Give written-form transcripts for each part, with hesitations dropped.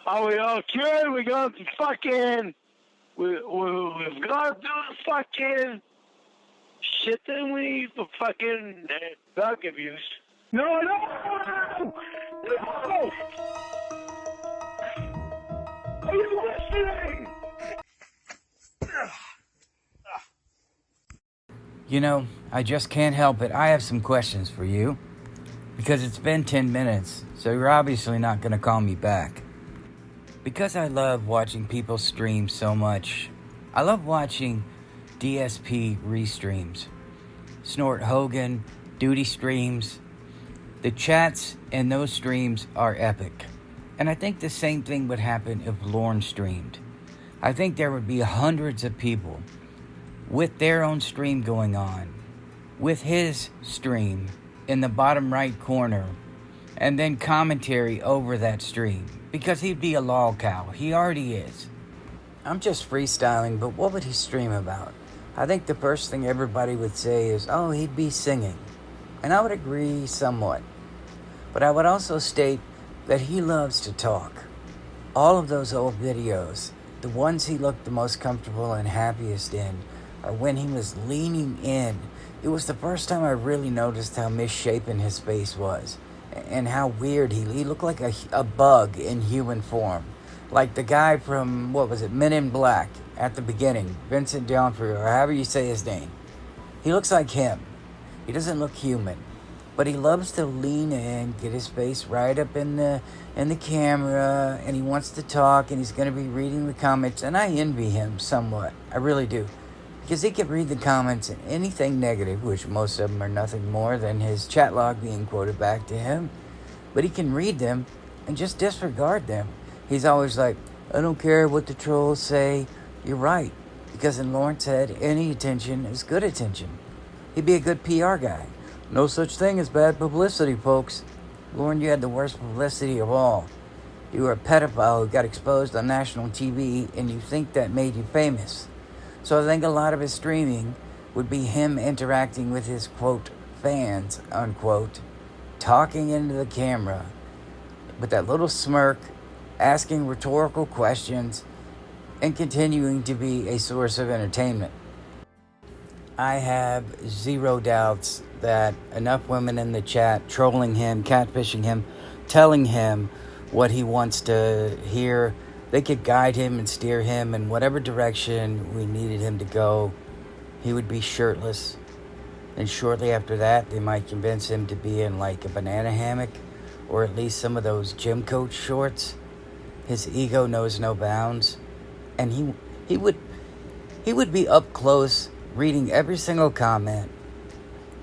Are we okay? We got the fucking... We've got to do the fucking shit that we for fucking drug abuse. No! Are you listening? You know, I just can't help it. I have some questions for you. Because it's been 10 minutes, so you're obviously not going to call me back. Because I love watching people stream so much, I love watching DSP restreams, Snort Hogan, Duty streams. The chats in those streams are epic. And I think the same thing would happen if Lorne streamed. I think there would be hundreds of people with their own stream going on, with his stream in the bottom right corner, and then commentary over that stream, because he'd be a lol cow. He already is. I'm just freestyling, but what would he stream about? I think the first thing everybody would say is, oh, he'd be singing. And I would agree somewhat. But I would also state that he loves to talk. All of those old videos, the ones he looked the most comfortable and happiest in, are when he was leaning in. It was the first time I really noticed how misshapen his face was, and how weird he looked like a bug in human form. Like the guy from, Men in Black at the beginning, Vincent D'Onofrio, or however you say his name. He looks like him. He doesn't look human, but he loves to lean in, get his face right up in the camera, and he wants to talk, and he's going to be reading the comments, and I envy him somewhat. I really do. Because he can read the comments and anything negative, which most of them are nothing more than his chat log being quoted back to him. But he can read them and just disregard them. He's always like, I don't care what the trolls say. You're right. Because in Lorne's head, any attention is good attention. He'd be a good PR guy. No such thing as bad publicity, folks. Lorne, you had the worst publicity of all. You were a pedophile who got exposed on national TV, and you think that made you famous. So I think a lot of his streaming would be him interacting with his, quote, fans, unquote, talking into the camera with that little smirk, asking rhetorical questions, and continuing to be a source of entertainment. I have zero doubts that enough women in the chat trolling him, catfishing him, telling him what he wants to hear, they could guide him and steer him in whatever direction we needed him to go. He would be shirtless. And shortly after that, they might convince him to be in like a banana hammock, or at least some of those gym coach shorts. His ego knows no bounds. And he would be up close reading every single comment.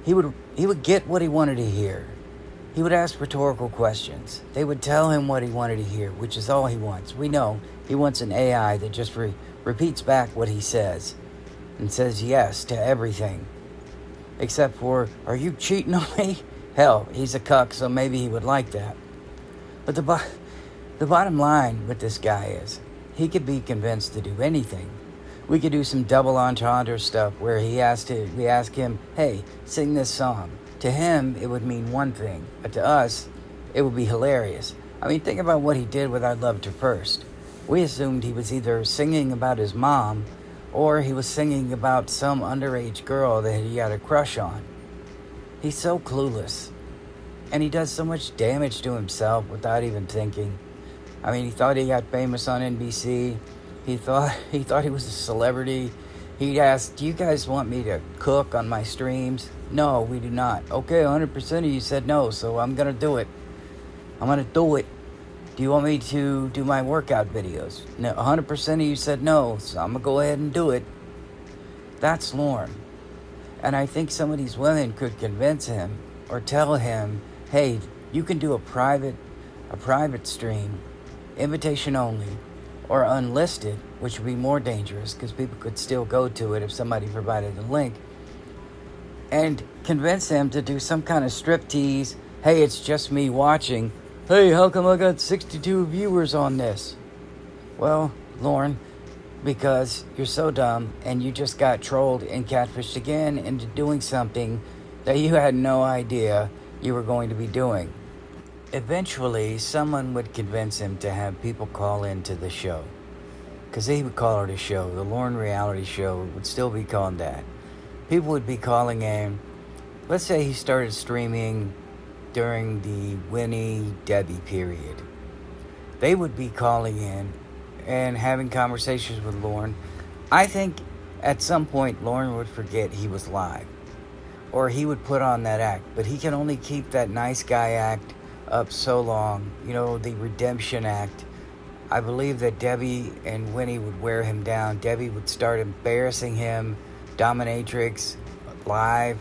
He would get what he wanted to hear. He would ask rhetorical questions. They would tell him what he wanted to hear, which is all he wants. We know he wants an AI that just repeats back what he says and says yes to everything. Except for, are you cheating on me? Hell, he's a cuck, so maybe he would like that. But the bottom line with this guy is, he could be convinced to do anything. We could do some double entendre stuff where we ask him, hey, sing this song. To him, it would mean one thing, but to us, it would be hilarious. I mean, think about what he did with I Loved Her First. We assumed he was either singing about his mom, or he was singing about some underage girl that he had a crush on. He's so clueless, and he does so much damage to himself without even thinking. I mean, he thought he got famous on NBC. He thought he was a celebrity. He asked, do you guys want me to cook on my streams? No, we do not. Okay, 100% of you said no, so I'm going to do it. I'm going to do it. Do you want me to do my workout videos? No, 100% of you said no, so I'm going to go ahead and do it. That's Lorne. And I think some of these women could convince him or tell him, hey, you can do a private stream, invitation only, or unlisted, which would be more dangerous because people could still go to it if somebody provided a link, and convince them to do some kind of striptease. Hey, it's just me watching. Hey, how come I got 62 viewers on this? Well, Lorne, because you're so dumb and you just got trolled and catfished again into doing something that you had no idea you were going to be doing. eventually someone would convince him to have people call into the show. Because he would call it a show. The Lorne reality show would still be called that. People would be calling in. Let's say he started streaming during the Winnie Debbie period. They would be calling in and having conversations with Lorne. I think at some point Lorne would forget he was live. Or he would put on that act. But he can only keep that nice guy act up so long. You know, the redemption act. I believe that Debbie and Winnie would wear him down. Debbie would start embarrassing him, dominatrix, live.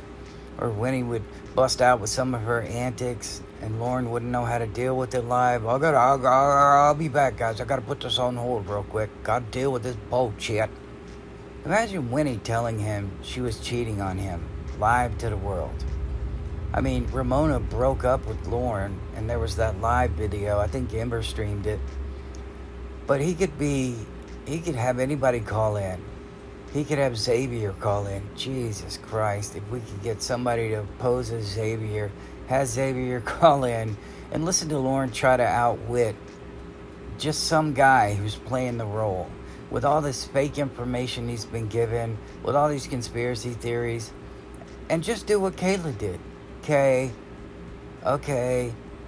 Or Winnie would bust out with some of her antics, and Lorne wouldn't know how to deal with it live. I'll be back, guys. I gotta put this on hold real quick. Gotta deal with this bullshit. Imagine Winnie telling him she was cheating on him, live to the world. I mean, Ramona broke up with Lorne, and there was that live video. I think Ember streamed it. But he could have anybody call in. He could have Xavier call in. Jesus Christ, if we could get somebody to pose as Xavier, have Xavier call in, and listen to Lorne try to outwit just some guy who's playing the role. With all this fake information he's been given, with all these conspiracy theories, and just do what Kayla did. Okay,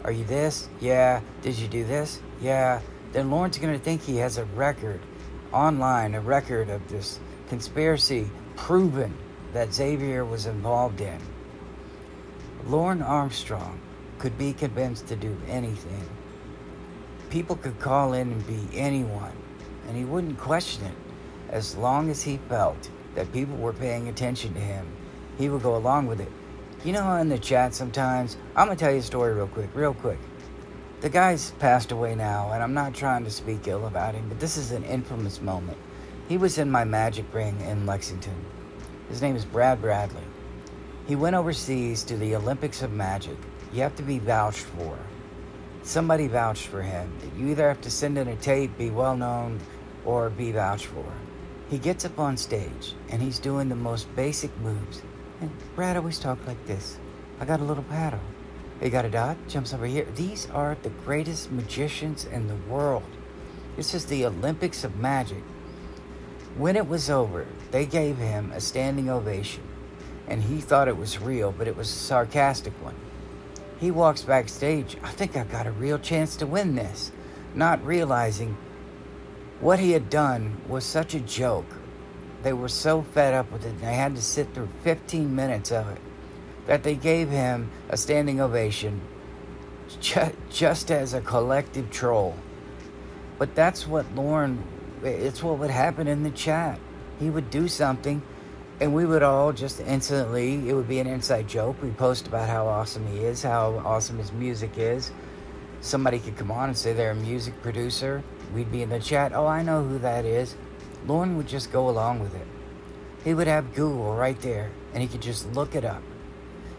are you this? Yeah. Did you do this? Yeah. Then Lorne's going to think he has a record online, a record of this conspiracy proven that Xavier was involved in. Lorne Armstrong could be convinced to do anything. People could call in and be anyone, and he wouldn't question it. As long as he felt that people were paying attention to him, he would go along with it. You know how in the chat sometimes, I'm going to tell you a story real quick. The guy's passed away now, and I'm not trying to speak ill about him, but this is an infamous moment. He was in my magic ring in Lexington. His name is Brad Bradley. He went overseas to the Olympics of Magic. You have to be vouched for. Somebody vouched for him. You either have to send in a tape, be well known, or be vouched for. He gets up on stage, and he's doing the most basic moves. And Brad always talked like this. I got a little paddle. He got a dot, jumps over here. These are the greatest magicians in the world. This is the Olympics of Magic. When it was over, they gave him a standing ovation. And he thought it was real, but it was a sarcastic one. He walks backstage. I think I got a real chance to win this. Not realizing what he had done was such a joke. They were so fed up with it, and they had to sit through 15 minutes of it, that they gave him a standing ovation just as a collective troll. But that's what Lorne, it's what would happen in the chat. He would do something, and we would all just instantly, it would be an inside joke. We post about how awesome he is, how awesome his music is. Somebody could come on and say they're a music producer. We'd be in the chat, oh, I know who that is. Lorne would just go along with it. He would have Google right there, and he could just look it up.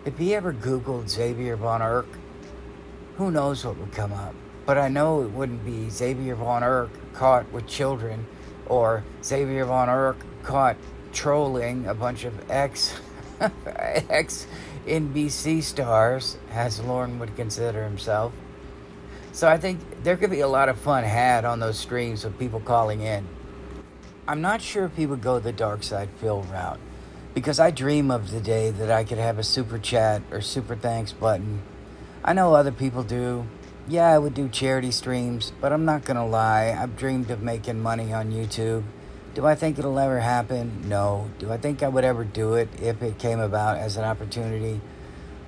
If he ever Googled Xavier Von Erck, who knows what would come up. But I know it wouldn't be Xavier Von Erck caught with children, or Xavier Von Erck caught trolling a bunch of ex-NBC stars, as Lorne would consider himself. So I think there could be a lot of fun had on those streams with people calling in. I'm not sure if he would go the Dark Side Phil route, because I dream of the day that I could have a super chat or super thanks button. I know other people do. Yeah, I would do charity streams, but I'm not gonna lie, I've dreamed of making money on YouTube. Do I think it'll ever happen? No. Do I think I would ever do it if it came about as an opportunity?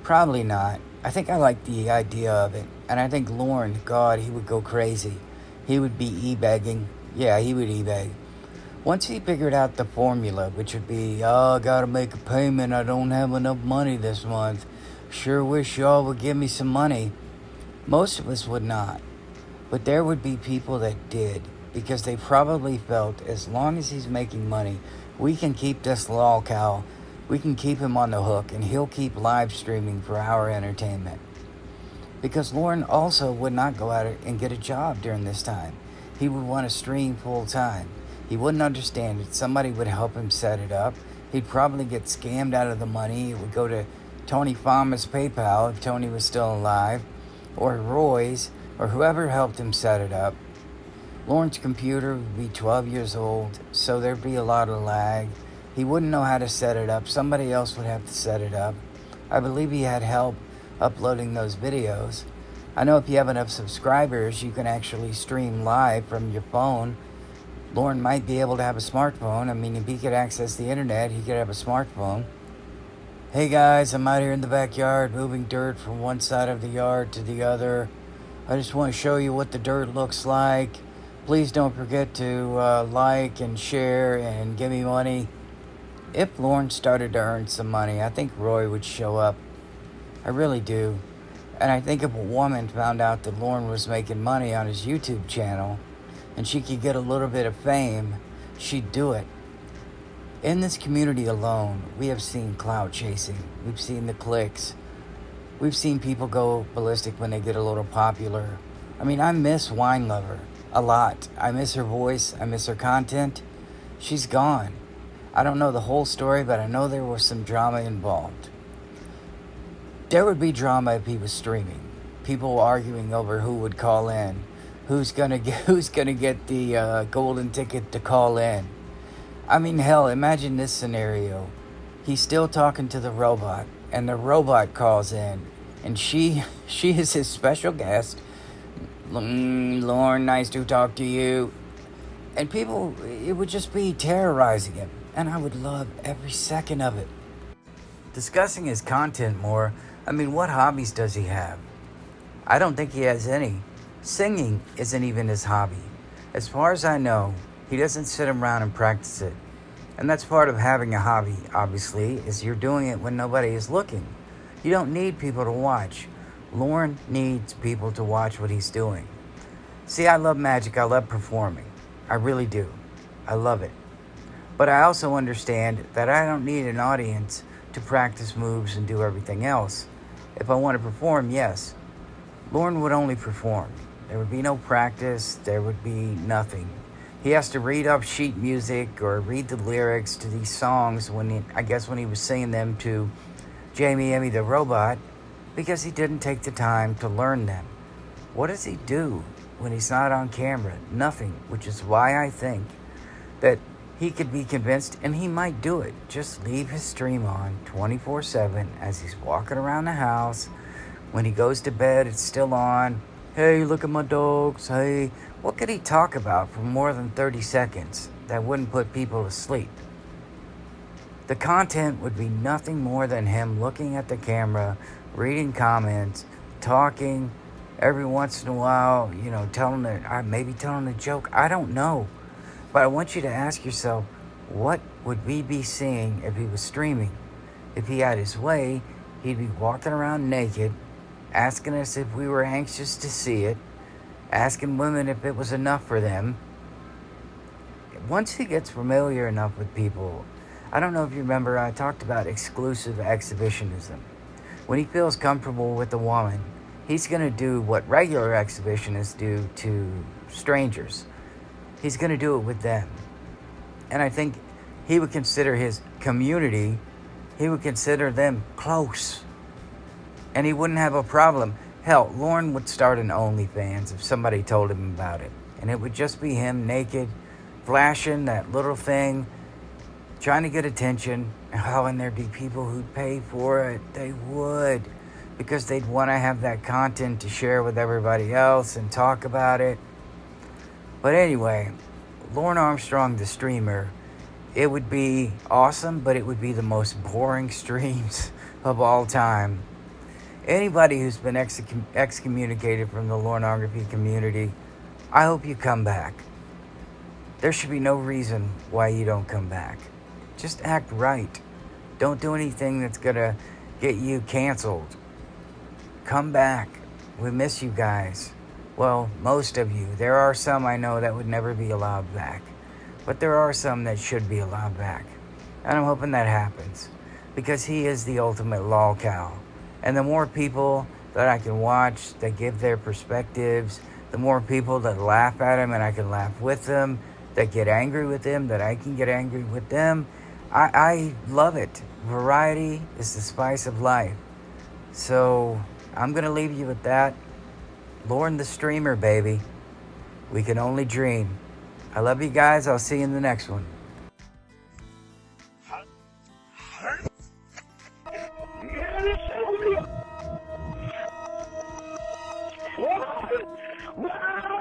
Probably not. I think I like the idea of it, and I think Lorne, God, he would go crazy. He would be e-begging. Yeah, he would e-beg. Once he figured out the formula, which would be, oh, I gotta make a payment, I don't have enough money this month. Sure wish y'all would give me some money. Most of us would not. But there would be people that did, because they probably felt as long as he's making money, we can keep this lolcow, we can keep him on the hook, and he'll keep live streaming for our entertainment. Because Lorne also would not go out and get a job during this time. He would want to stream full time. He wouldn't understand it. Somebody would help him set it up. He'd probably get scammed out of the money. It would go to Tony Farmer's PayPal if Tony was still alive. or Roy's, or whoever helped him set it up. Lorne's computer would be 12 years old, so there'd be a lot of lag. He wouldn't know how to set it up. Somebody else would have to set it up. I believe he had help uploading those videos. I know if you have enough subscribers, you can actually stream live from your phone. Lorne might be able to have a smartphone. I mean, if he could access the internet, he could have a smartphone. Hey guys, I'm out here in the backyard moving dirt from one side of the yard to the other. I just want to show you what the dirt looks like. Please don't forget to like and share and give me money. If Lorne started to earn some money, I think Roy would show up. I really do. And I think if a woman found out that Lorne was making money on his YouTube channel and she could get a little bit of fame, she'd do it. In this community alone, we have seen clout chasing. We've seen the clicks. We've seen people go ballistic when they get a little popular. I mean, I miss Wine Lover a lot. I miss her voice. I miss her content. She's gone. I don't know the whole story, but I know there was some drama involved. There would be drama if he was streaming. People arguing over who would call in, who's gonna get the golden ticket to call in. I mean, hell, imagine this scenario. He's still talking to the robot, and the robot calls in, and she is his special guest. Lorne, nice to talk to you. And people, it would just be terrorizing him, and I would love every second of it. Discussing his content more, I mean, what hobbies does he have? I don't think he has any. Singing isn't even his hobby. As far as I know, he doesn't sit around and practice it. And that's part of having a hobby, obviously, is you're doing it when nobody is looking. You don't need people to watch. Lorne needs people to watch what he's doing. See, I love magic. I love performing. I really do. I love it. But I also understand that I don't need an audience to practice moves and do everything else. If I want to perform, yes. Lorne would only perform. There would be no practice. There would be nothing. He has to read up sheet music or read the lyrics to these songs when he was singing them to Jamie Emmy the robot, because he didn't take the time to learn them. What does he do when he's not on camera? Nothing, which is why I think that he could be convinced, and he might do it. Just leave his stream on 24/7 as he's walking around the house. When he goes to bed, it's still on. Hey, look at my dogs. Hey, what could he talk about for more than 30 seconds that wouldn't put people to sleep? The content would be nothing more than him looking at the camera, reading comments, talking every once in a while, maybe telling a joke. I don't know. But I want you to ask yourself, what would we be seeing if he was streaming? If he had his way, he'd be walking around naked, asking us if we were anxious to see it, asking women if it was enough for them. Once he gets familiar enough with people, I don't know if you remember, I talked about exclusive exhibitionism. When he feels comfortable with a woman, he's going to do what regular exhibitionists do to strangers. He's going to do it with them. And I think he would consider his community, he would consider them close. And he wouldn't have a problem. Hell, Lorne would start an OnlyFans if somebody told him about it. And it would just be him naked, flashing that little thing, trying to get attention. Oh, and there'd be people who'd pay for it. They would. Because they'd want to have that content to share with everybody else and talk about it. But anyway, Lorne Armstrong, the streamer, it would be awesome, but it would be the most boring streams of all time. Anybody who's been excommunicated from the Lorneography community, I hope you come back. There should be no reason why you don't come back. Just act right. Don't do anything that's gonna get you canceled. Come back. We miss you guys. Well, most of you. There are some I know that would never be allowed back. But there are some that should be allowed back. And I'm hoping that happens. Because he is the ultimate lolcow. And the more people that I can watch that give their perspectives, the more people that laugh at him and I can laugh with them, that get angry with him, that I can get angry with them, I love it. Variety is the spice of life. So I'm going to leave you with that. Lorne the streamer, baby. We can only dream. I love you guys. I'll see you in the next one. Wow.